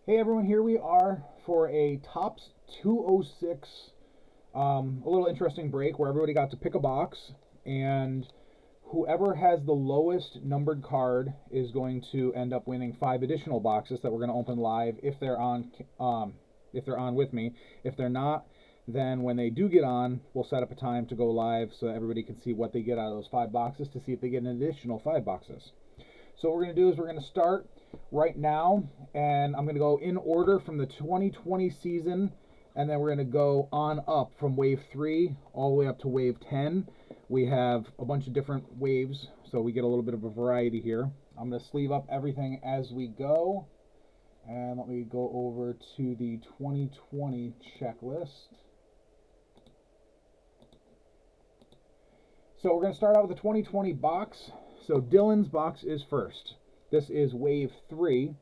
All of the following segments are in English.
Hey everyone, here we are for a Topps 206, a little interesting break where everybody got to pick a box, and whoever has the lowest numbered card is going to end up winning 5 additional boxes that we're going to open live if they're on with me. If they're not, then when they do get on, we'll set up a time to go live so everybody can see what they get out of those 5 boxes to see if they get an additional 5 boxes. So what we're going to do is we're going to start right now, and I'm going to go in order from the 2020 season, and then we're going to go on up from wave 3 all the way up to wave 10. We have a bunch of different waves, so we get a little bit of a variety here. I'm going to sleeve up everything as we go, and let me go over to the 2020 checklist. So we're going to start out with the 2020 box. So Dylan's box is first. This is wave 3.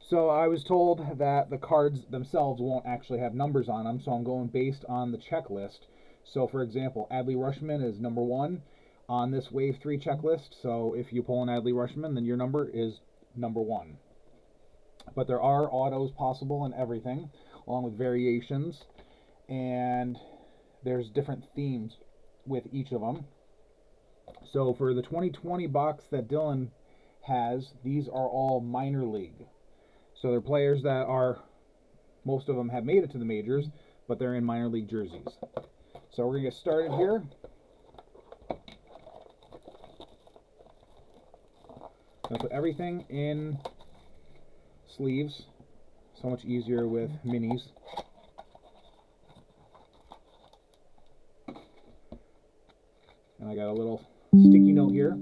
So I was told that the cards themselves won't actually have numbers on them, so I'm going based on the checklist. So for example, Adley Rutschman is number 1 on this wave 3 checklist. So if you pull an Adley Rutschman, then your number is number 1. But there are autos possible and everything, along with variations, and there's different themes with each of them. So for the 2020 box that Dylan has, these are all minor league. So they're players that are, most of them have made it to the majors, but they're in minor league jerseys. So we're going to get started here. Going to put everything in sleeves. So much easier with minis. And I got a little sticky note here,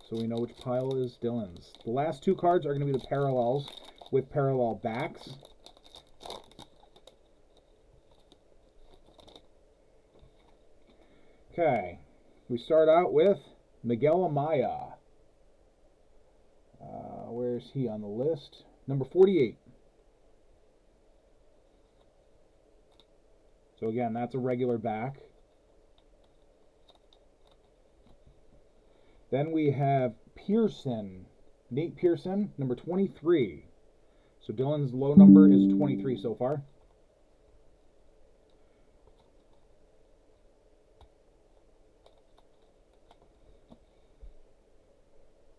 so we know which pile is Dylan's. The last 2 cards are going to be the parallels with parallel backs. Okay, we start out with Miguel Amaya. Where's he on the list? Number 48. So again, that's a regular back. Then we have Pearson, Nate Pearson, number 23. So Dylan's low number is 23 so far.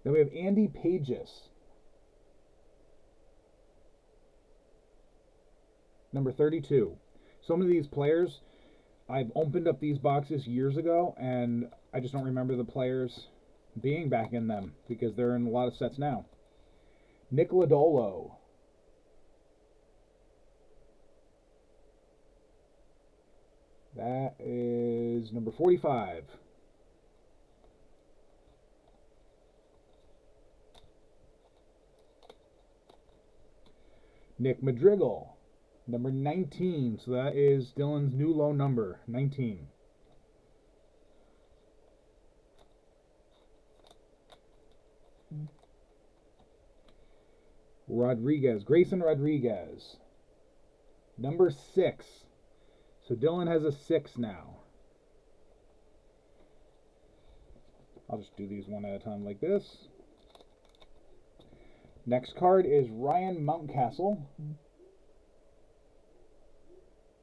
Then we have Andy Pages, number 32. Some of these players, I've opened up these boxes years ago, and I just don't remember the players being back in them because they're in a lot of sets now. Nick Lodolo. That is number 45. Nick Madrigal, number 19. So that is Dylan's new low number, 19. Rodriguez, Grayson Rodriguez, number 6. So Dylan has a 6 now. I'll just do these one at a time like this. Next card is Ryan Mountcastle.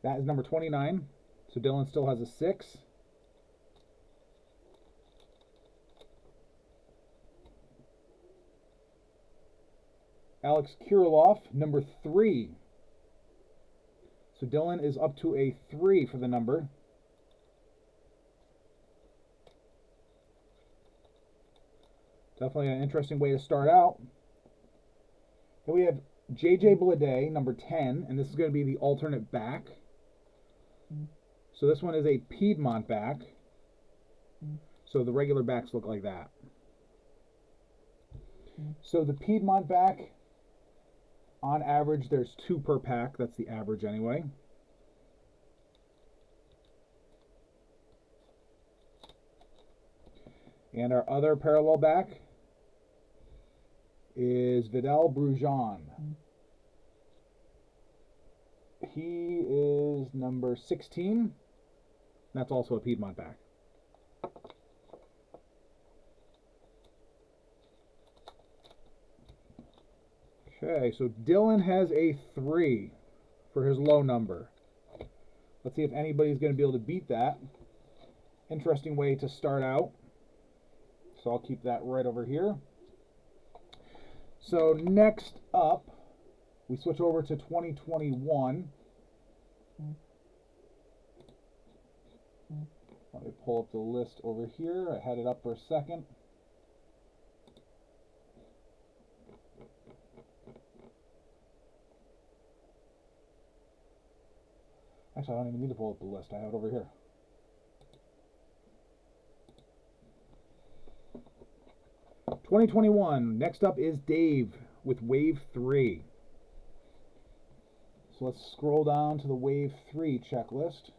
That is number 29. So Dylan still has a 6. Alex Kirilloff, number 3. So Dylan is up to a 3 for the number. Definitely an interesting way to start out. Then we have JJ Bleday, number 10, and this is going to be the alternate back. So this one is a Piedmont back. So the regular backs look like that. So the Piedmont back, on average, there's 2 per pack. That's the average anyway. And our other parallel back is Vidal Brujan. He is number 16. That's also a Piedmont back. Okay, so Dylan has a 3 for his low number. Let's see if anybody's going to be able to beat that. Interesting way to start out. So I'll keep that right over here. So next up, we switch over to 2021. Let me pull up the list over here. I had it up for a second. Actually, I don't even need to pull up the list. I have it over here. '21. Next up is Dave with Wave 3. So let's scroll down to the Wave 3 checklist.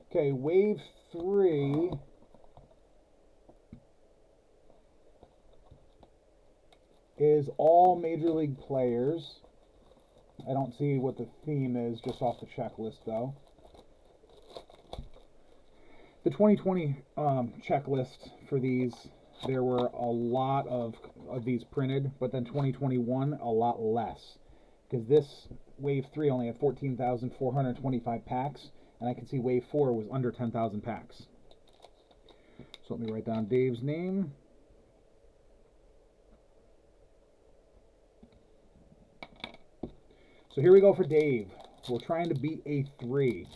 Okay, Wave 3 is all Major League players. I don't see what the theme is just off the checklist, though. The 2020 checklist for these, there were a lot of these printed, but then 2021, a lot less. Because this Wave 3 only had 14,425 packs, and I can see Wave 4 was under 10,000 packs. So let me write down Dave's name. So here we go for Dave. We're trying to beat a 3.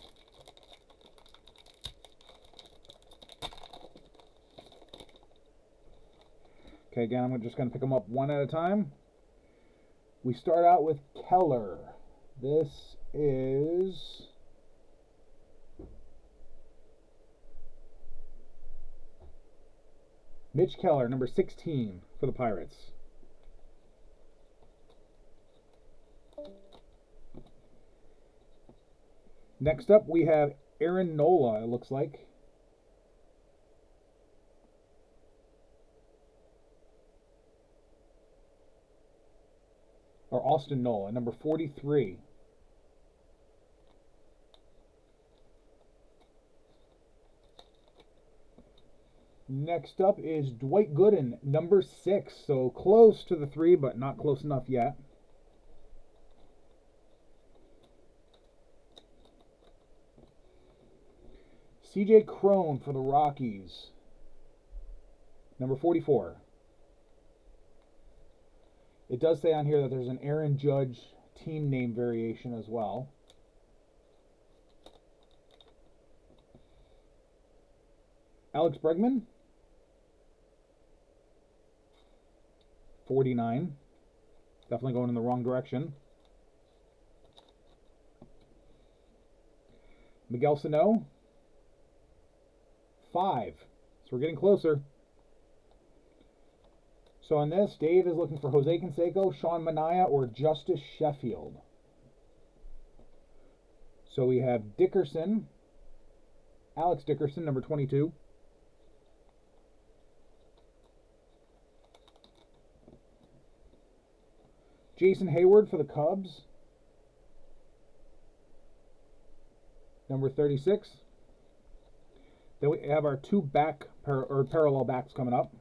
Okay, again, I'm just going to pick them up one at a time. We start out with Keller. This is Mitch Keller, number 16 for the Pirates. Next up, we have Aaron Nola, it looks like. Or Austin Nola, number 43. Next up is Dwight Gooden, number 6. So close to the 3, but not close enough yet. CJ Cron for the Rockies, number 44. It does say on here that there's an Aaron Judge team name variation as well. Alex Bregman, 49. Definitely going in the wrong direction. Miguel Sano, 5. So we're getting closer. So on this, Dave is looking for Jose Canseco, Sean Manaea, or Justice Sheffield. So we have Dickerson, Alex Dickerson, number 22. Jason Hayward for the Cubs, number 36. Then we have our two parallel backs coming up.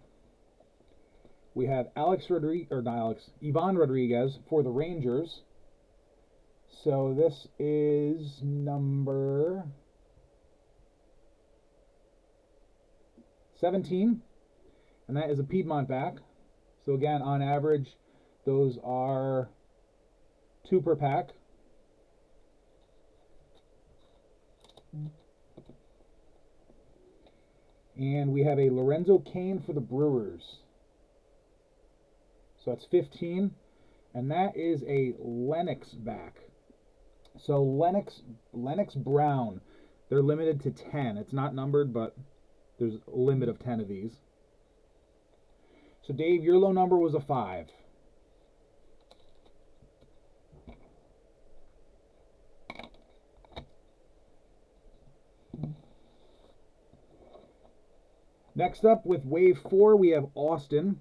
We have Ivan Rodriguez for the Rangers. So this is number 17, and that is a Piedmont back. So again, on average, those are 2 per pack. And we have a Lorenzo Cain for the Brewers. So that's 15, and that is a Lennox back. So Lennox Brown, they're limited to 10. It's not numbered, but there's a limit of 10 of these. So Dave, your low number was a 5. Next up with Wave 4, we have Austin.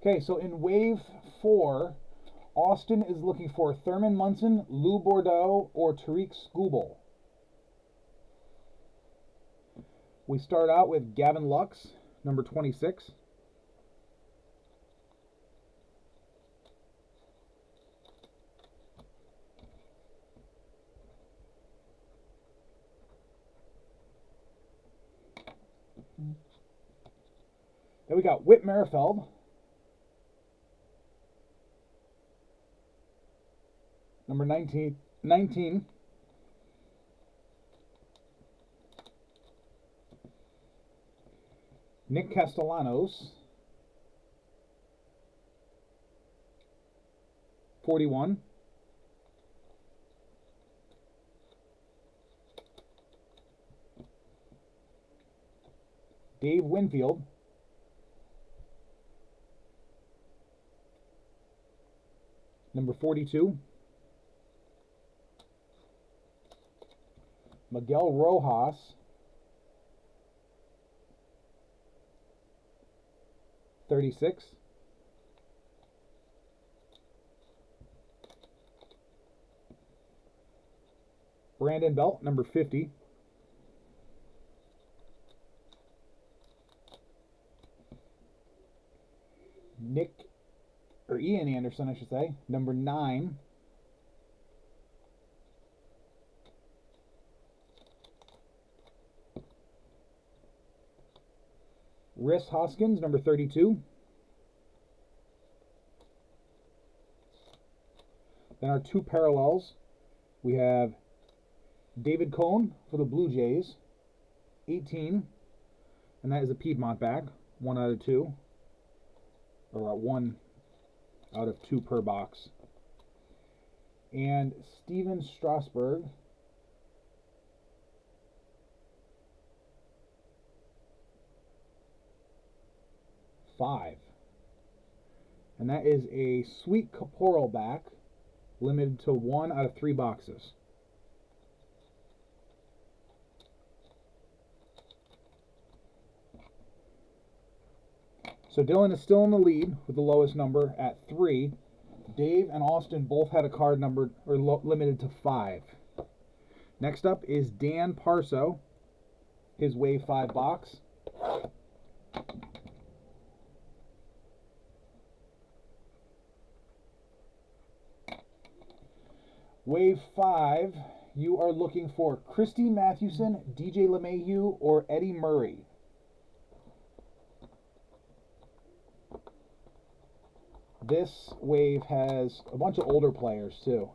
Okay, so in wave 4, Austin is looking for Thurman Munson, Lou Bordeaux, or Tariq Skubal. We start out with Gavin Lux, number 26. Then we got Whit Merrifield, number 19. Nick Castellanos, 41. Dave Winfield, number 42. Miguel Rojas, 36. Brandon Belt, number 50. Ian Anderson, I should say, number 9. Rhys Hoskins, number 32. Then our two parallels, we have David Cone for the Blue Jays, 18, and that is a Piedmont back, 1 out of 2, or 1 out of 2 per box. And Steven Strasburg, 5. And that is a Sweet Caporal back, limited to 1 out of 3 boxes. So Dylan is still in the lead with the lowest number at 3. Dave and Austin both had a card numbered or limited to 5. Next up is Dan Parso, his Wave 5 box. Wave 5, you are looking for Christy Mathewson, DJ LeMahieu, or Eddie Murray. This wave has a bunch of older players too.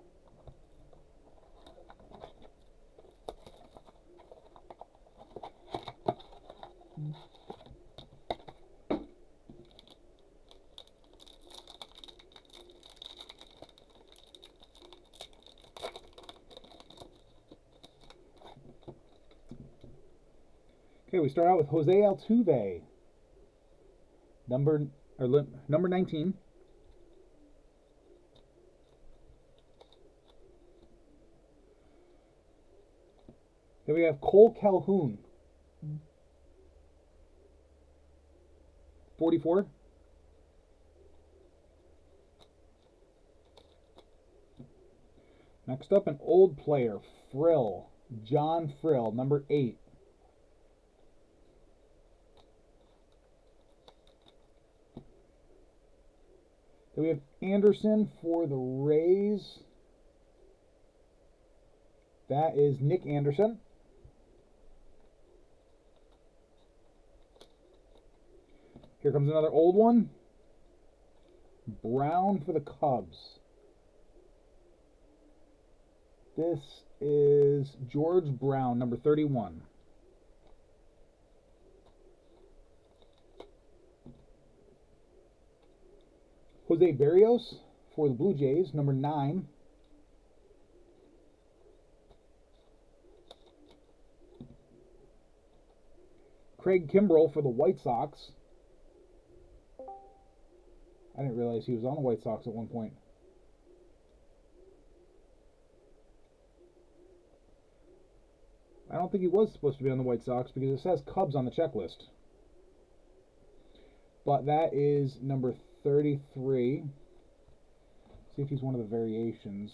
Okay, we start out with Jose Altuve, number 19. Then we have Cole Calhoun, 44. Next up, an old player, Frill, John Frill, number 8. Then we have Anderson for the Rays. That is Nick Anderson. Here comes another old one. Brown for the Cubs. This is George Brown, number 31. Jose Berrios for the Blue Jays, number 9. Craig Kimbrell for the White Sox. I didn't realize he was on the White Sox at one point. I don't think he was supposed to be on the White Sox because it says Cubs on the checklist. But that is number 33. See if he's one of the variations.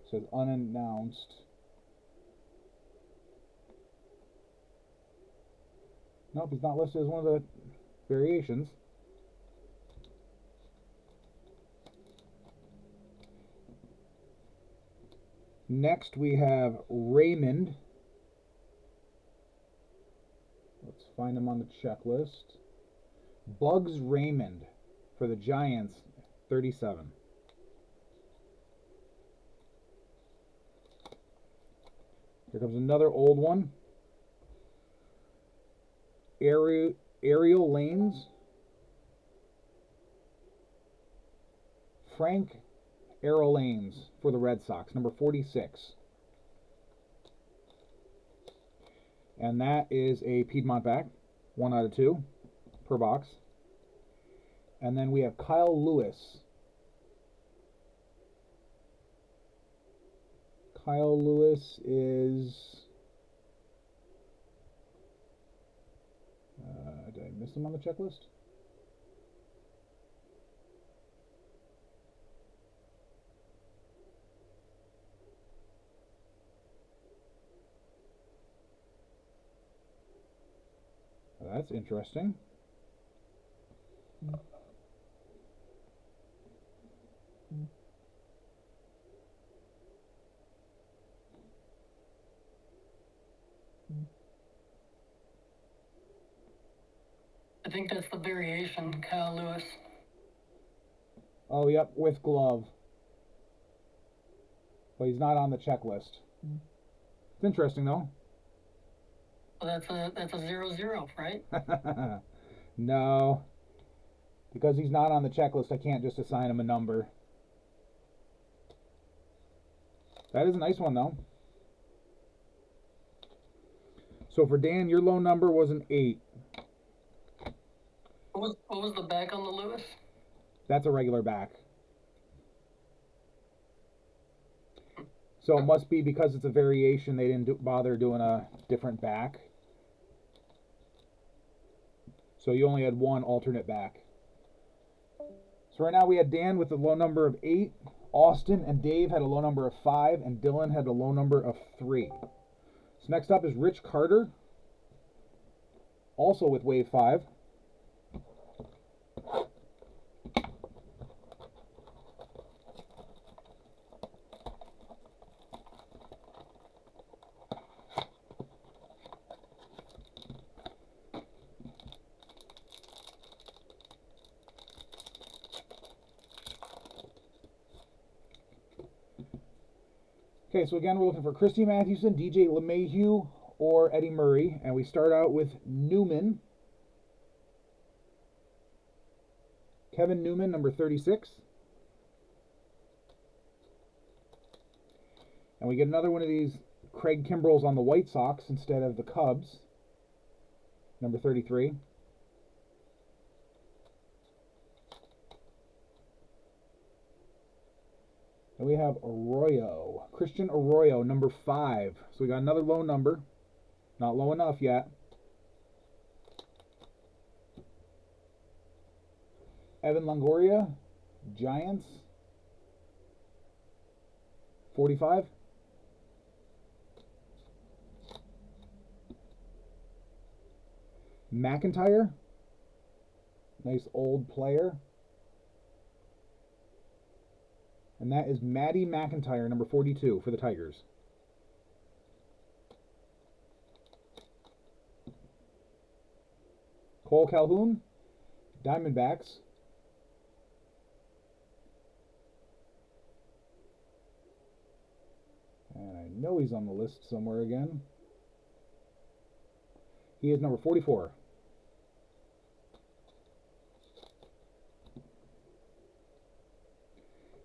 It says unannounced. Nope, he's not listed as one of the variations. Next we have Raymond. Let's find him on the checklist. Bugs Raymond for the Giants, 37. Here comes another old one. Ariel Lanes. Frank Arrow Lanes for the Red Sox, number 46. And that is a Piedmont back, 1 out of 2 per box. And then we have Kyle Lewis. Kyle Lewis is... did I miss him on the checklist? That's interesting. I think that's the variation, Kyle Lewis. Oh, yep, with glove. But he's not on the checklist. It's interesting, though. Well, that's a 0-0, right? No. Because he's not on the checklist, I can't just assign him a number. That is a nice one, though. So for Dan, your low number was an 8. What was the back on the Lewis? That's a regular back. So it must be because it's a variation, they didn't bother doing a different back. So you only had one alternate back. So right now we had Dan with a low number of 8. Austin and Dave had a low number of 5. And Dylan had a low number of 3. So next up is Rich Carter. Also with Wave 5. Okay, so again, we're looking for Christy Mathewson, DJ LeMahieu, or Eddie Murray. And we start out with Newman. Kevin Newman, number 36. And we get another one of these Craig Kimbrells on the White Sox instead of the Cubs, number 33. And we have Arroyo, Christian Arroyo, number 5. So we got another low number. Not low enough yet. Evan Longoria, Giants, 45. McIntyre, nice old player. And that is Matty McIntyre, number 42 for the Tigers. Cole Calhoun, Diamondbacks. And I know he's on the list somewhere again. He is number 44.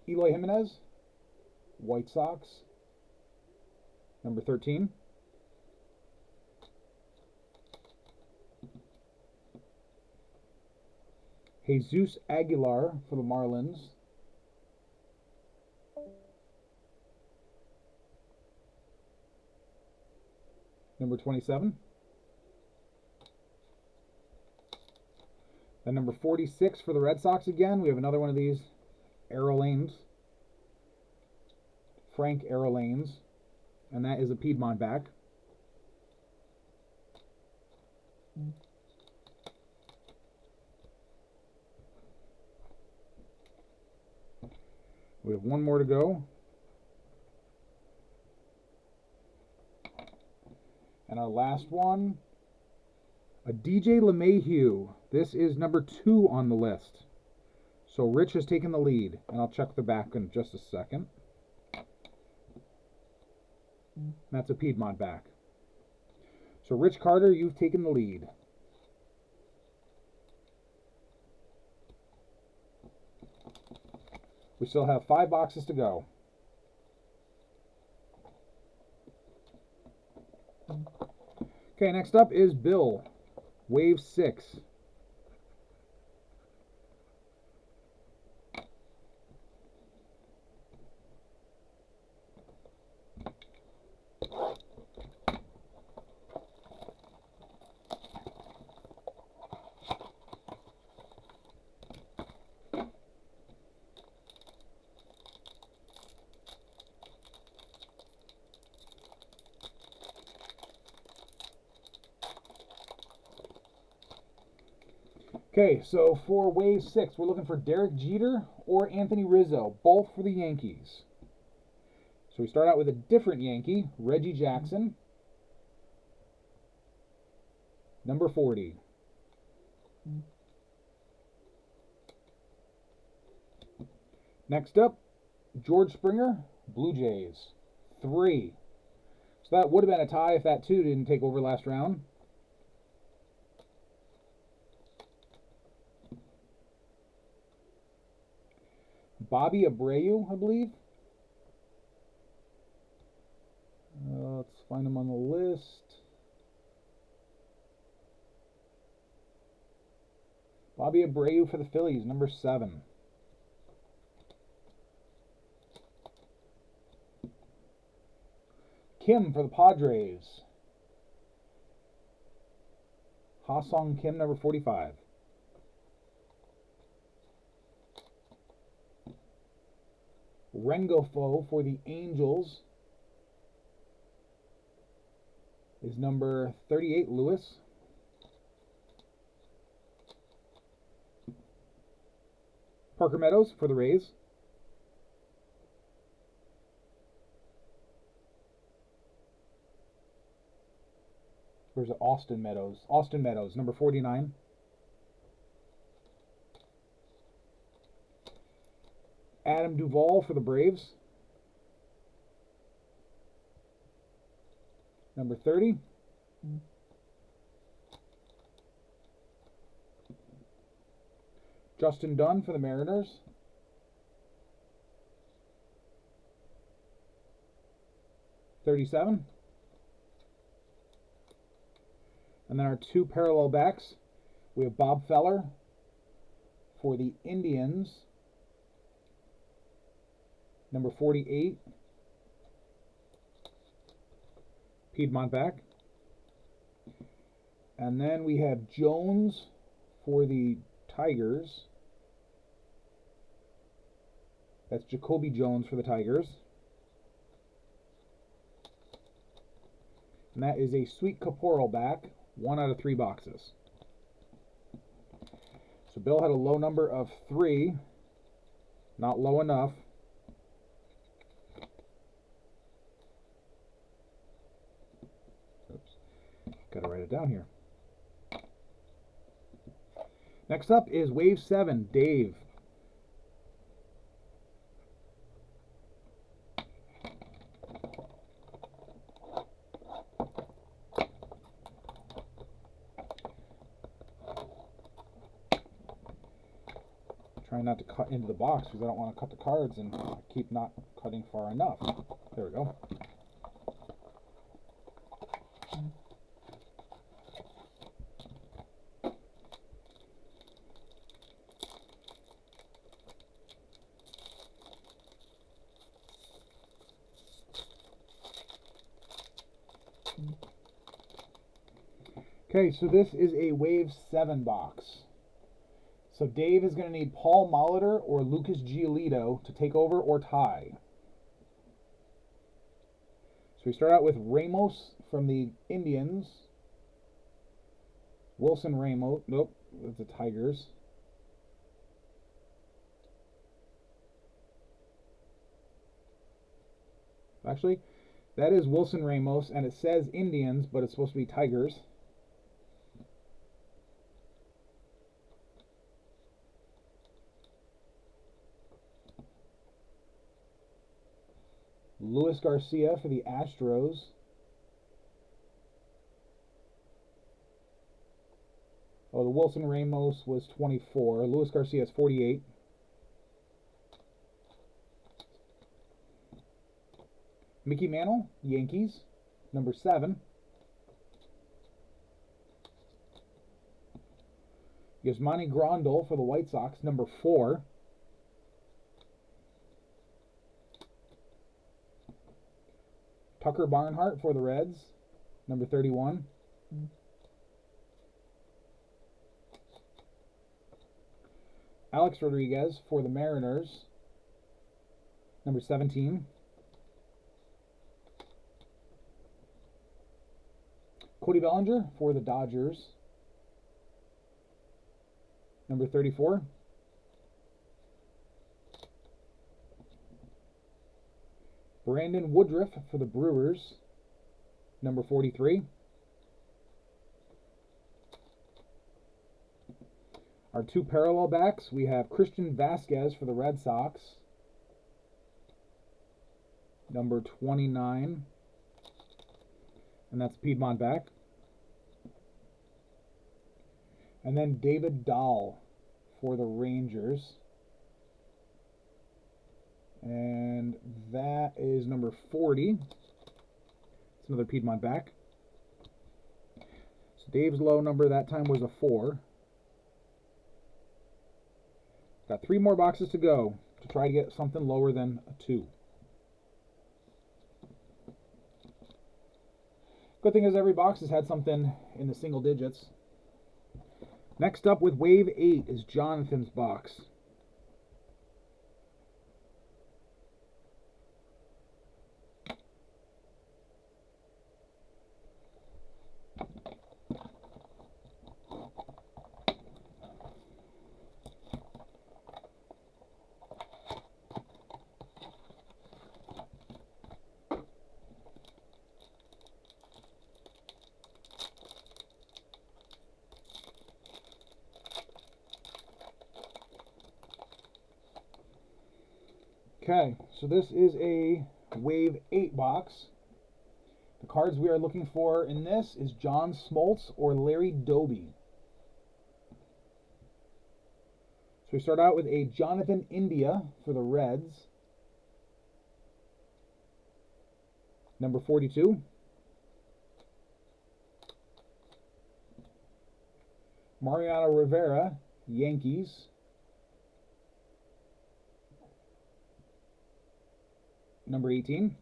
Eloy Jimenez, White Sox, number 13. Jesus Aguilar for the Marlins. Number 27. Then number 46 for the Red Sox again. We have another one of these Arolanes. Frank Arolanes. And that is a Piedmont back. We have one more to go. And our last one, a DJ LeMahieu. This is number 2 on the list. So Rich has taken the lead, and I'll check the back in just a second. That's a Piedmont back. So Rich Carter, you've taken the lead. We still have 5 boxes to go. Okay, next up is Bill, Wave 6. Okay, so for Wave 6, we're looking for Derek Jeter or Anthony Rizzo, both for the Yankees. So we start out with a different Yankee, Reggie Jackson, number 40. Next up, George Springer, Blue Jays, 3. So that would have been a tie if that 2 didn't take over last round. Bobby Abreu, I believe. Let's find him on the list. Bobby Abreu for the Phillies, number 7. Kim for the Padres. Ha-Sung Kim, number 45. Rengifo for the Angels is number 38, Lewis. Parker Meadows for the Rays. Where's it? Austin Meadows. Austin Meadows, number 49. Adam Duvall for the Braves, number 30. Justin Dunn for the Mariners, 37. And then our 2 parallel backs, we have Bob Feller for the Indians, number 48, Piedmont back. And then we have Jones for the Tigers. That's Jacoby Jones for the Tigers. And that is a Sweet Caporal back, 1 out of 3 boxes. So Bill had a low number of 3, not low enough. Gotta write it down here. Next up is Wave 7, Dave. Trying not to cut into the box because I don't want to cut the cards and I keep not cutting far enough. There we go. Okay, so this is a Wave 7 box. So Dave is going to need Paul Molitor or Lucas Giolito to take over or tie. So we start out with Ramos from the Indians. Wilson Ramos. Nope, that's the Tigers. Actually, that is Wilson Ramos, and it says Indians, but it's supposed to be Tigers. Luis Garcia for the Astros. Oh, the Wilson Ramos was 24. Luis Garcia is 48. Mickey Mantle, Yankees, number 7. Yasmani Grandal for the White Sox, number 4. Tucker Barnhart for the Reds, number 31. Alex Rodriguez for the Mariners, number 17. Cody Bellinger for the Dodgers, number 34. Brandon Woodruff for the Brewers, number 43. Our 2 parallel backs, we have Christian Vasquez for the Red Sox, number 29. And that's Piedmont back. And then David Dahl for the Rangers. And that is number 40. It's another Piedmont back. So Dave's low number that time was a 4. Got 3 more boxes to go to try to get something lower than a 2. Good thing is every box has had something in the single digits. Next up with Wave 8 is Jonathan's box. Okay, so this is a Wave 8 box. The cards we are looking for in this is John Smoltz or Larry Doby. So we start out with a Jonathan India for the Reds, number 42. Mariano Rivera, Yankees, number 18.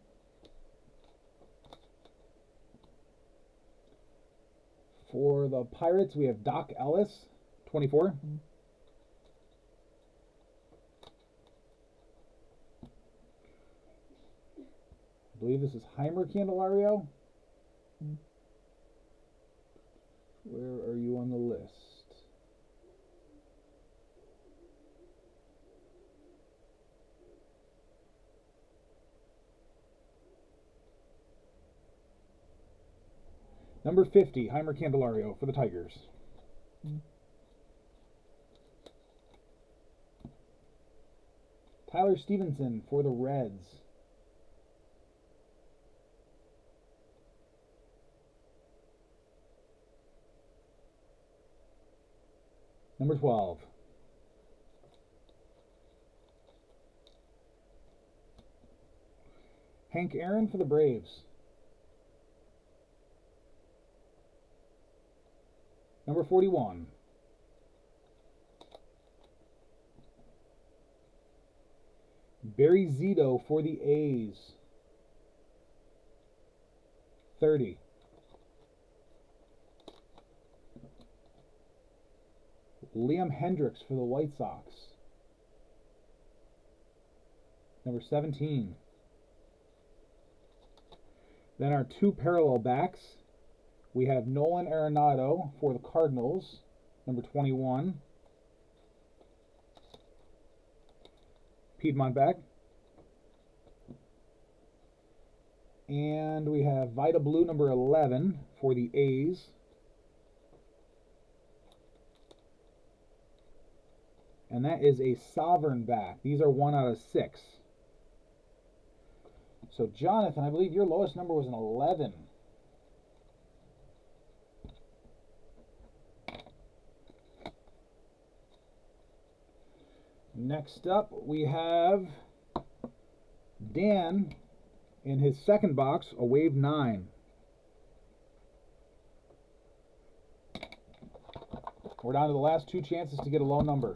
For the Pirates, we have Doc Ellis, 24. I believe this is Heimer Candelario. Where are you on the list? Number 50, Heimer Candelario for the Tigers. Tyler Stevenson for the Reds. Number 12. Hank Aaron for the Braves. Number 41. Barry Zito for the A's. 30. Liam Hendricks for the White Sox. Number 17. Then our two parallel backs. We have Nolan Arenado for the Cardinals, number 21. Piedmont back. And we have Vida Blue, number 11 for the A's. And that is a Sovereign back. These are 1 out of 6. So Jonathan, I believe your lowest number was an 11. Next up, we have Dan in his second box, a wave 9. We're down to the last 2 chances to get a low number.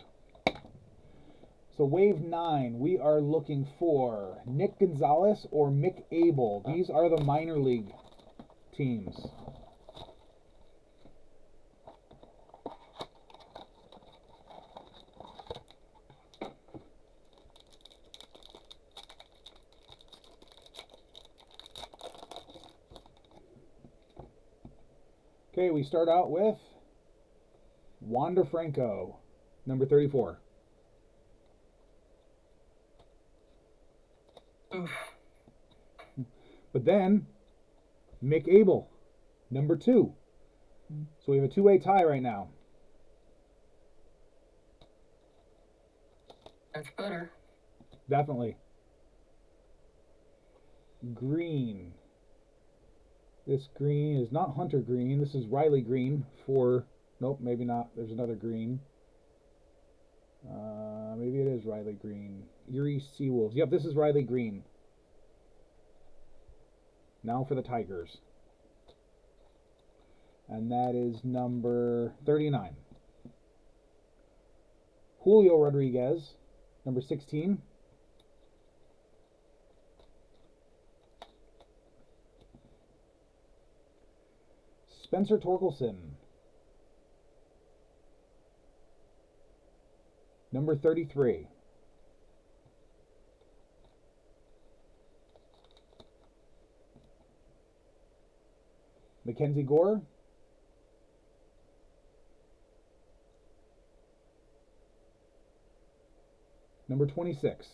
So wave 9, we are looking for Nick Gonzalez or Mick Abel. These are the minor league teams. Okay, we start out with Wander Franco, number 34. Oof. But then, Mick Abel, number 2. So we have a 2-way tie right now. That's better. Definitely. Green. This green is not Hunter Green. This is Riley Green for... Nope, maybe not. There's another green. Maybe it is Riley Green. Erie Seawolves. Yep, this is Riley Green. Now for the Tigers. And that is number 39. Julio Rodriguez, number 16. Spencer Torkelson, number 33. Mackenzie Gore, number 26.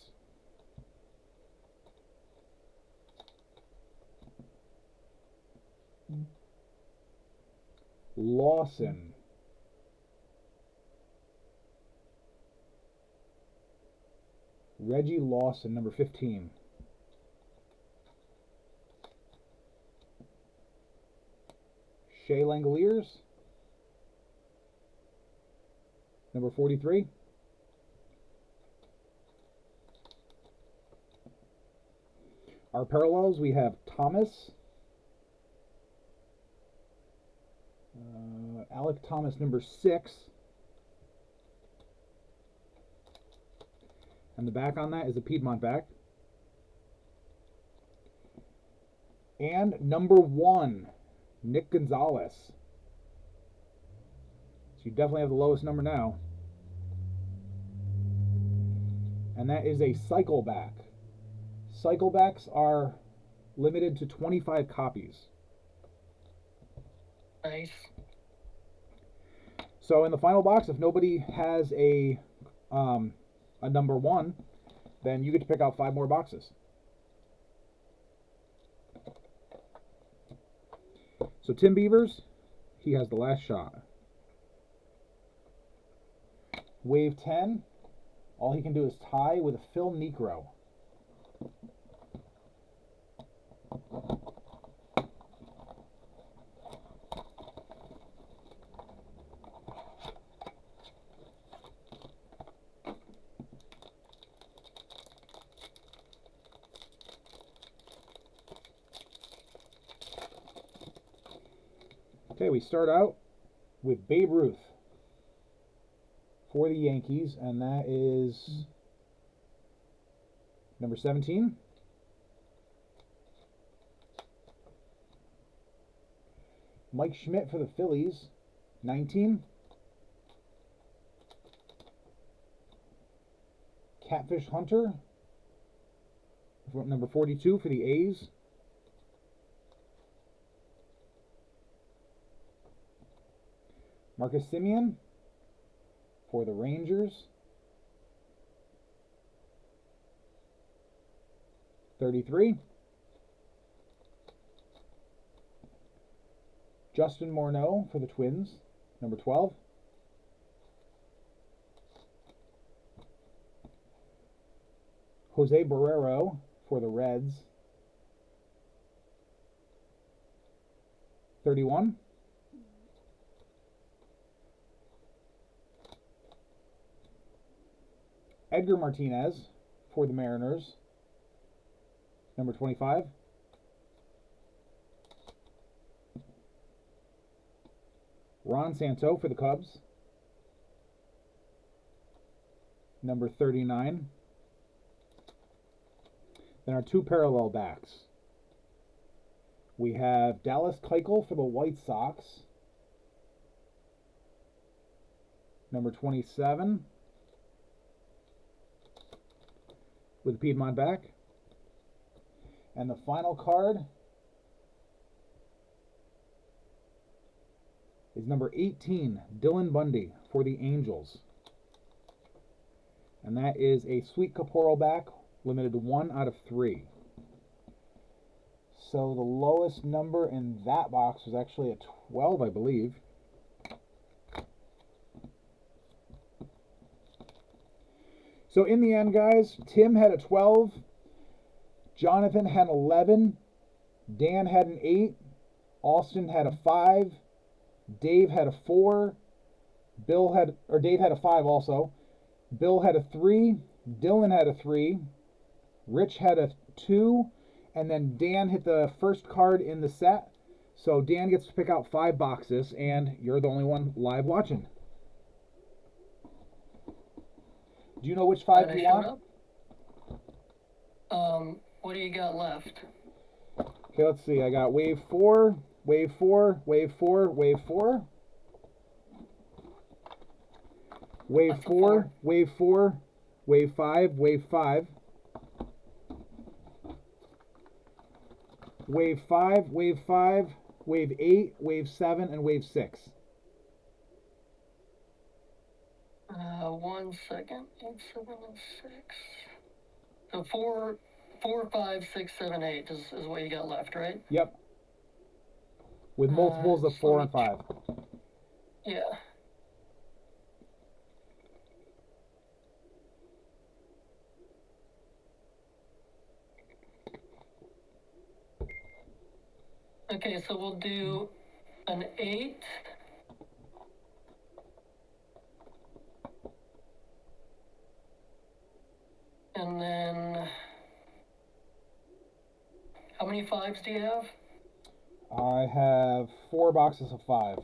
Lawson, Reggie Lawson, number 15. Shea Langoliers, number 43. Our parallels, we have Thomas, Alec Thomas, number 6. And the back on that is a Piedmont back. And number 1, Nick Gonzalez. So you definitely have the lowest number now. And that is a cycle back. Cycle backs are limited to 25 copies. Nice. So in the final box, if nobody has a number 1, then you get to pick out 5 more boxes. So Tim Beavers, he has the last shot. Wave 10, all he can do is tie with a Phil Niekro. Okay, we start out with Babe Ruth for the Yankees, and that is number 17. Mike Schmidt for the Phillies, 19. Catfish Hunter, number 42 for the A's. Marcus Semien for the Rangers. 33. Justin Morneau for the Twins, number 12. Jose Barrero for the Reds, 31. Edgar Martinez for the Mariners, number 25. Ron Santo for the Cubs, number 39. Then our two parallel backs. We have Dallas Keuchel for the White Sox, number 27, with the Piedmont back. And the final card is number 18, Dylan Bundy for the Angels. And that is a Sweet Caporal back, limited to 1 out of 3. So the lowest number in that box was actually a 12, I believe. So in the end, guys, Tim had a 12, Jonathan had an 11, Dan had an 8, Austin had a 5, Dave had a 4, Dave had a 5 also. Bill had a 3, Dylan had a 3, Rich had a 2, and then Dan hit the first card in the set. So Dan gets to pick out 5 boxes, and you're the only one live watching. Do you know which 5 you want? What do you got left? Okay, let's see. I got wave 4, wave 4, wave 4, wave 4. Wave 4, wave 4, wave 5, wave 5. Wave 5, wave 5, wave 8, wave 7, and wave 6. 1 second. 8, 7, and 6. So 4, 5, 6, 7, 8 is what you got left, right? Yep. With multiples of 4 and 5. Yeah. Okay, so we'll do an 8. And then, how many 5s do you have? I have 4 boxes of 5.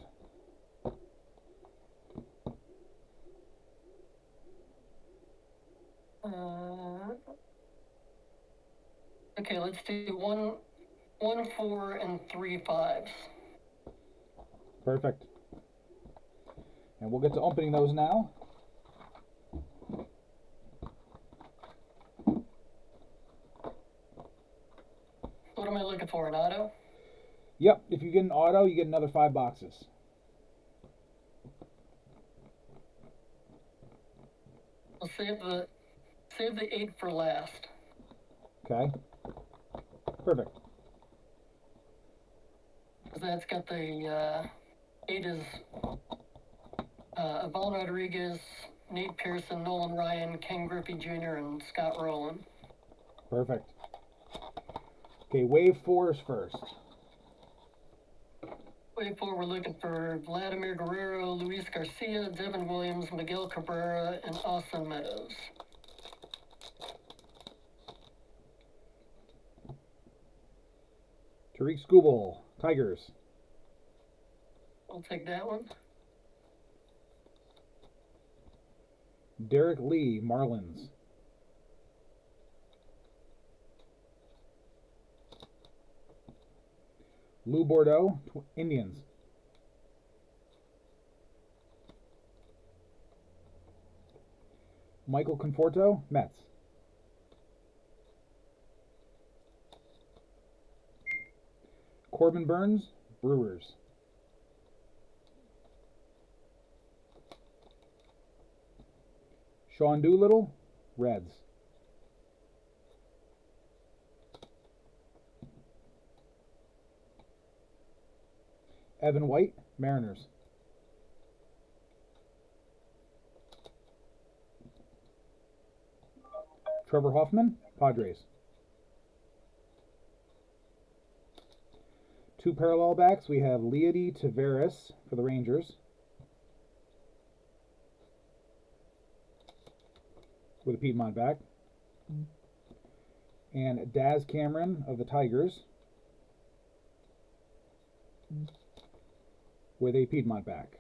Okay, let's do 1, 4, and 3 5s. Perfect. And we'll get to opening those now. What am I looking for, an auto? Yep, if you get an auto, you get another 5 boxes. We'll save the 8 for last. Okay. Perfect. Because that's got the 8 is Ivan Rodriguez, Nate Pearson, Nolan Ryan, Ken Griffey Jr., and Scott Rowland. Perfect. Okay, wave 4 is first. Wave 4, we're looking for Vladimir Guerrero, Luis Garcia, Devin Williams, Miguel Cabrera, and Austin Meadows. Tariq Skubal, Tigers. I'll take that one. Derek Lee, Marlins. Lou Bordeaux, Indians. Michael Conforto, Mets. Corbin Burns, Brewers. Sean Doolittle, Reds. Evan White, Mariners. Trevor Hoffman, Padres. Two parallel backs, we have Leody Taveras for the Rangers, with a Piedmont back, and Daz Cameron of the Tigers, with a Piedmont back.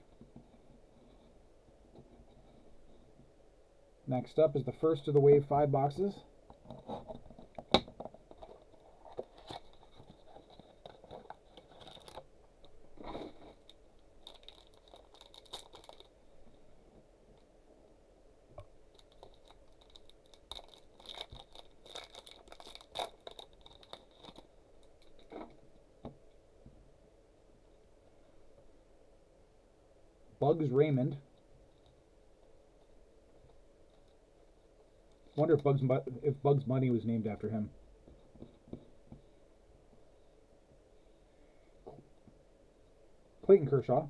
Next up is the first of the Wave 5 boxes. Bugs Raymond. Wonder if Bugs Bunny was named after him. Clayton Kershaw,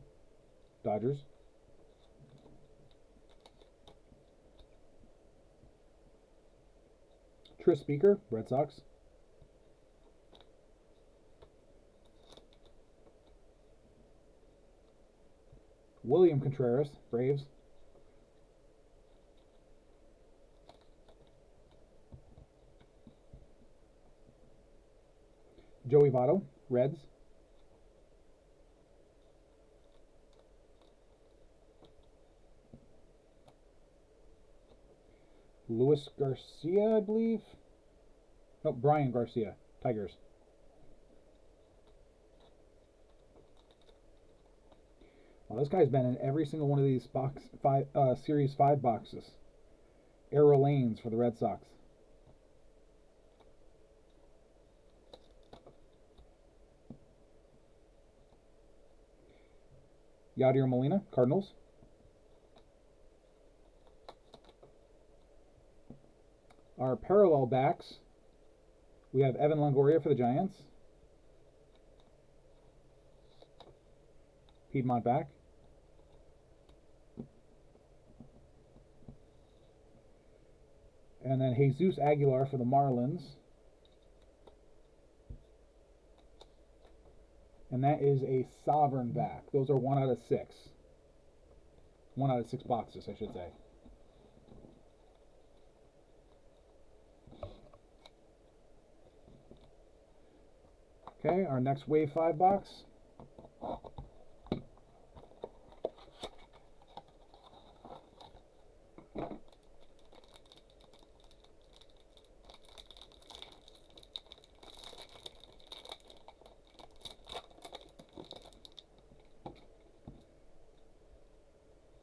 Dodgers. Tris Speaker, Red Sox. William Contreras, Braves. Joey Votto, Reds. Luis Garcia, I believe. No, Brian Garcia, Tigers. Well, this guy's been in every single one of these Series 5 boxes. Errol Lanes for the Red Sox. Yadier Molina, Cardinals. Our parallel backs, we have Evan Longoria for the Giants. Piedmont back. And then Jesus Aguilar for the Marlins. And that is a sovereign back. Those are 1 out of 6. 1 out of 6 boxes, I should say. Okay, our next Wave 5 box.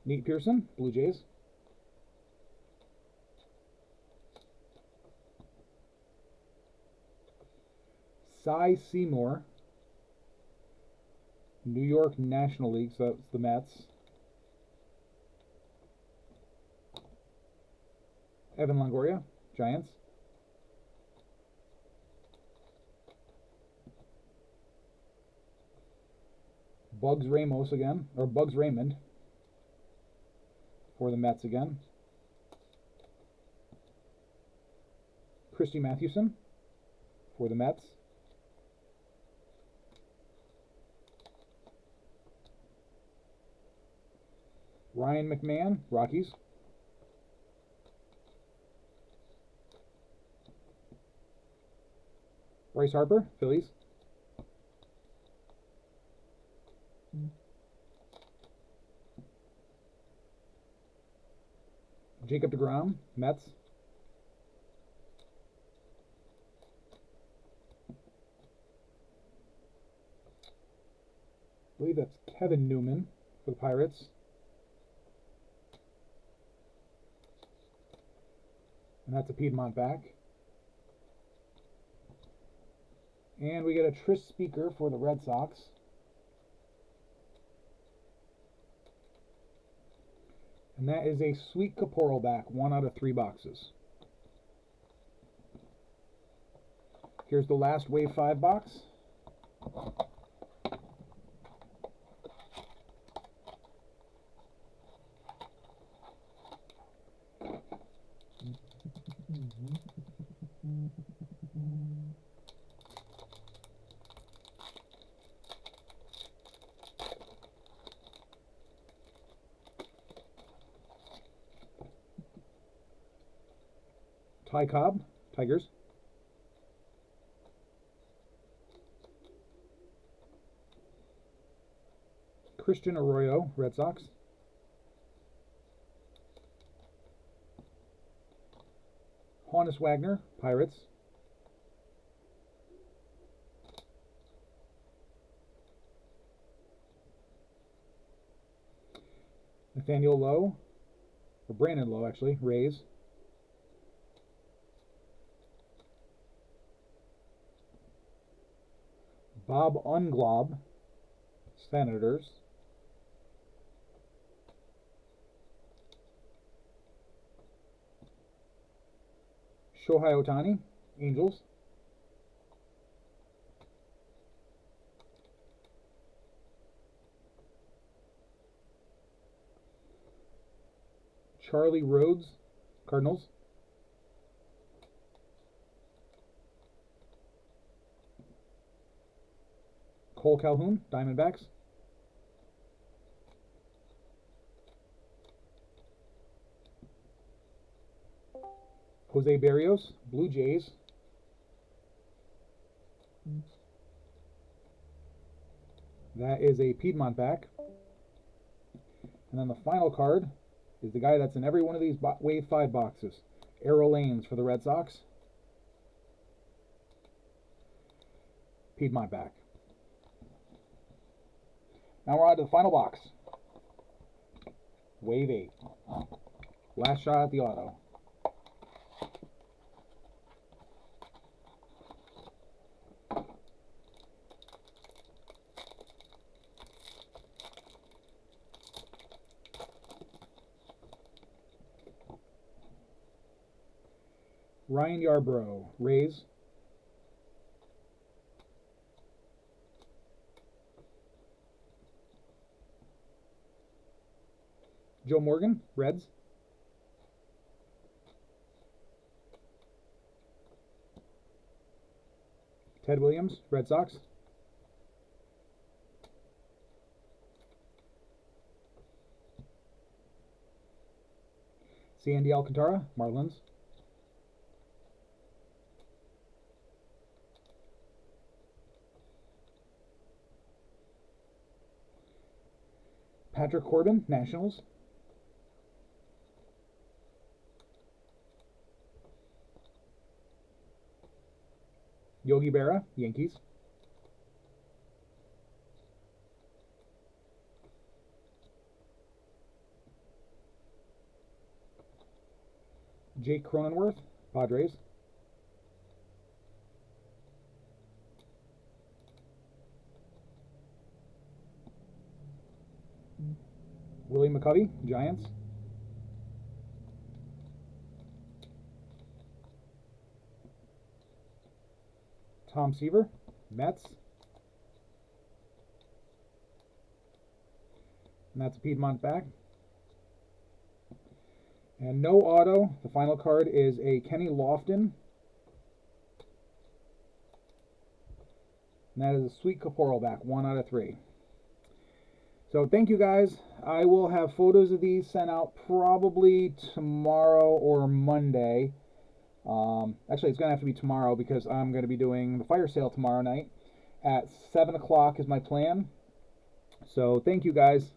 Nate Pearson, Blue Jays. Cy Seymour, New York National League, so that's the Mets. Evan Longoria, Giants. Bugs Ramos again, or Bugs Raymond for the Mets again. Christy Mathewson for the Mets. Ryan McMahon, Rockies. Bryce Harper, Phillies. Jacob deGrom, Mets. I believe that's Kevin Newman for the Pirates. And that's a Piedmont back. And we get a Tris Speaker for the Red Sox. And that is a Sweet Caporal back, 1 out of 3 boxes. Here's the last Wave 5 box. Ty Cobb, Tigers. Christian Arroyo, Red Sox. Honus Wagner, Pirates. Nathaniel Lowe, or Brandon Lowe actually, Rays. Bob Unglob, Senators. Shohei Ohtani, Angels. Charlie Rhodes, Cardinals. Cole Calhoun, Diamondbacks. Jose Berrios, Blue Jays. That is a Piedmont back. And then the final card is the guy that's in every one of these Wave 5 boxes. Errol Lanes for the Red Sox. Piedmont back. Now we're on to the final box. Wave 8. Last shot at the auto. Ryan Yarbrough, Rays. Joe Morgan, Reds. Ted Williams, Red Sox. Sandy Alcantara, Marlins. Patrick Corbin, Nationals. Yogi Berra, Yankees. Jake Cronenworth, Padres. Willie McCovey, Giants. Tom Seaver, Mets. And that's a Piedmont back. And no auto. The final card is a Kenny Lofton. And that is a Sweet Caporal back, 1 out of 3. So thank you guys. I will have photos of these sent out probably tomorrow or Monday. Actually, it's going to have to be tomorrow because I'm going to be doing the fire sale tomorrow night at 7 o'clock is my plan. So thank you guys.